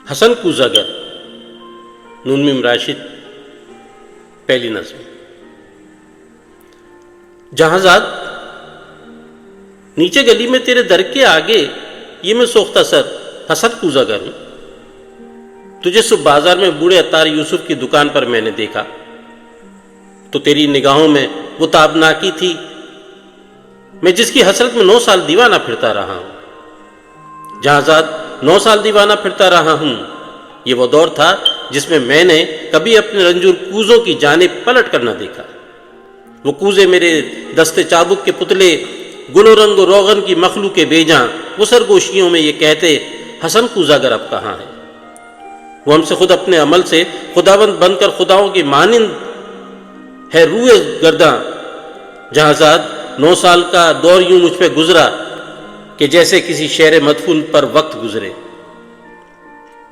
حسن کوزاگر، نون میم راشد، پہلی نظم۔ جہازاد، نیچے گلی میں تیرے در کے آگے یہ میں سوختہ سر حسن کوزاگر ہوں۔ تجھے صبح بازار میں بوڑھے عطار یوسف کی دکان پر میں نے دیکھا تو تیری نگاہوں میں وہ تابناکی تھی، میں جس کی حسرت میں 9 سال دیوانہ پھرتا رہا ہوں۔ جہازاد، 9 سال دیوانہ پھرتا رہا ہوں، یہ وہ دور تھا جس میں میں نے کبھی اپنے رنجور کوزوں کی جانب پلٹ کر نہ دیکھا۔ وہ کوزے میرے دستے چابک کے پتلے، گل و رنگ و روغن کی مخلوق بیجاں، وہ سرگوشیوں میں یہ کہتے حسن کوزاگر اب کہاں ہے۔ وہ ہم سے خود اپنے عمل سے خداوند بن کر خداؤں کی مانند ہے روئے گرداں۔ جہازاد، 9 سال کا دور یوں مجھ پہ گزرا کہ جیسے کسی شہر مدفون پر وقت گزرے۔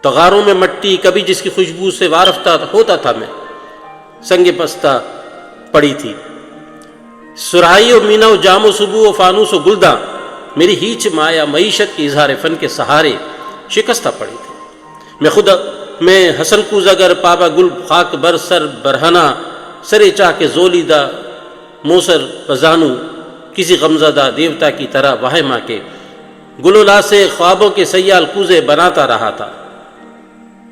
تغاروں میں مٹی کبھی جس کی خوشبو سے وارفتہ ہوتا تھا میں، سنگ پستہ پڑی تھی۔ سرائی و مینا و جام و صبح و فانوس و گلداں میری ہیچ مایا معیشت کے اظہار فن کے سہارے شکستہ پڑی تھی۔ میں حسن کوزاگر، پابا گل خاک بر سر برہنہ، سرے چاہ کے زولیدہ موسر بزانو، کسی غمزدہ دیوتا کی طرح واہ ماں کے گلولا سے خوابوں کے سیال کوزے بناتا رہا تھا۔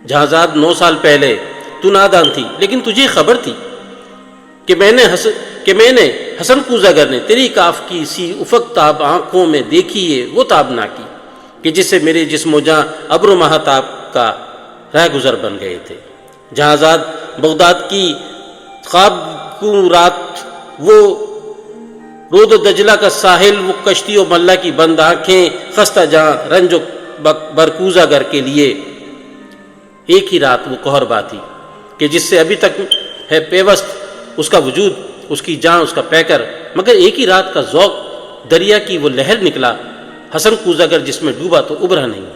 جہازاد، 9 سال پہلے تو نادان تھی، لیکن تجھے خبر تھی کہ میں نے حسن کوزاگر نے تیری کاف کی سی افق تاب آنکھوں میں دیکھی ہے وہ تابناکی کہ جس سے میرے جسم و جاں ابر و مہتاب کا رہ گزر بن گئے تھے۔ جہازاد، بغداد کی خواب کو رات، وہ رود و دجلہ کا ساحل، وہ کشتی و ملا کی بند آنکھیں، خستہ جاں رنج و برکوزاگر کے لیے ایک ہی رات وہ کہربا تھی کہ جس سے ابھی تک ہے پیوست اس کا وجود، اس کی جان، اس کا پیکر، مگر ایک ہی رات کا ذوق دریا کی وہ لہر نکلا۔ حسن کوزاگر جس میں ڈوبا تو ابھرا نہیں ہے۔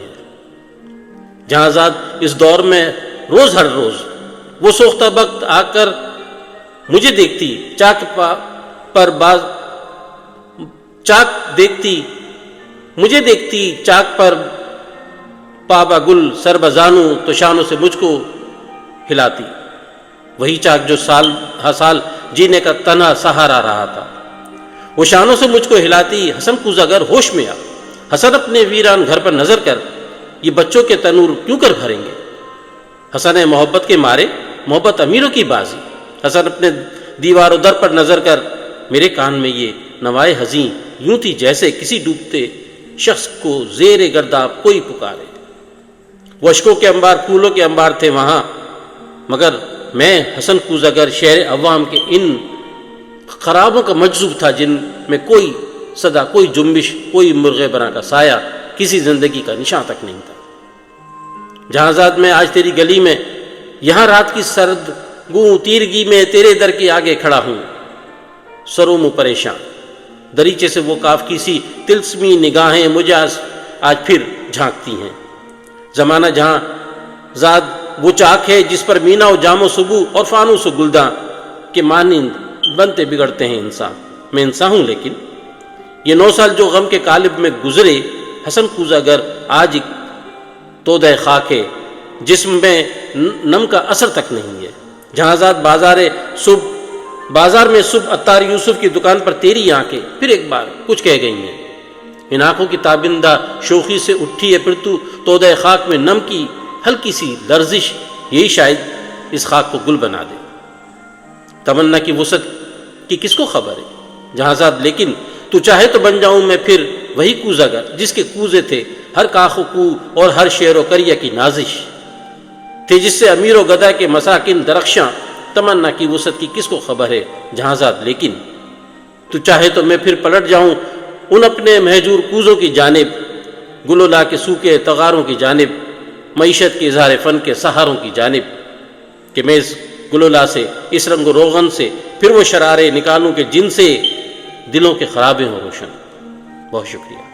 جہازاد، اس دور میں روز ہر روز وہ سوختہ بخت آ کر مجھے دیکھتی، چاک پر پابا گل سر بزانو تو شانوں سے مجھ کو ہلاتی، وہی چاک جو سال ہر سال جینے کا تنہا سہارا رہا تھا، وہ شانوں سے مجھ کو ہلاتی۔ حسن کوزاگر، ہوش میں آ، حسن اپنے ویران گھر پر نظر کر، یہ بچوں کے تنور کیوں کر بھریں گے؟ حسن ہے محبت کے مارے، محبت امیروں کی بازی۔ حسن اپنے دیوار و در پر نظر کر، میرے کان میں یہ نوائے حزیں یوں تھی جیسے کسی ڈوبتے شخص کو زیر گرداب کوئی پکارے۔ وہ اشکوں کے انبار، پھولوں کے انبار تھے وہاں، مگر میں حسن کوزاگر شہر عوام کے ان خرابوں کا مجذوب تھا جن میں کوئی صدا، کوئی جنبش، کوئی مرغے بنا کا سایہ، کسی زندگی کا نشان تک نہیں تھا۔ جہازاد، میں آج تیری گلی میں یہاں رات کی سرد گوں تیرگی میں تیرے در کے آگے کھڑا ہوں، سروم و پریشان۔ دریچے سے وہ کاف کی سی تلسمی نگاہیں مجھے آج پھر جھانکتی ہیں۔ زمانہ جہاں زاد وہ چاک ہے جس پر مینا و جام و صبح اور فانوس و گلداں کے مانند بنتے بگڑتے ہیں انسان۔ میں انسان ہوں، لیکن یہ 9 سال جو غم کے قالب میں گزرے، حسن کوزاگر آج ایک تودہ خاک ہے، جسم میں نم کا اثر تک نہیں ہے۔ جہازاد، بازار میں صبح عطار یوسف کی دکان پر تیری آنکھیں پھر ایک بار کچھ کہہ گئی ہیں۔ ان آنکھوں کی تابندہ شوخی سے اٹھی ہے پھر تو تودہ خاک میں نم کی ہلکی سی لرزش، یہی شاید اس خاک کو گل بنا دے۔ تمنا کی وسعت کی کس کو خبر ہے جہازاد، لیکن تو چاہے تو بن جاؤں میں پھر وہی کوزاگر جس کے کوزے تھے ہر کاخ و کو اور ہر شعر و کریہ کی نازش تھے، جس سے امیر و گدا کے مساکن درخشاں۔ تمنا کی وسعت کی کس کو خبر ہے جہازاد، لیکن تو چاہے تو میں پھر پلٹ جاؤں ان اپنے مہجور کوزوں کی جانب، گلولا کے سوکھے تغاروں کی جانب، معیشت کے اظہار فن کے سہاروں کی جانب، کہ میں اس گلولا سے، اس رنگ و روغن سے پھر وہ شرارے نکالوں کہ جن سے دلوں کے خرابے ہوں روشن۔ بہت شکریہ۔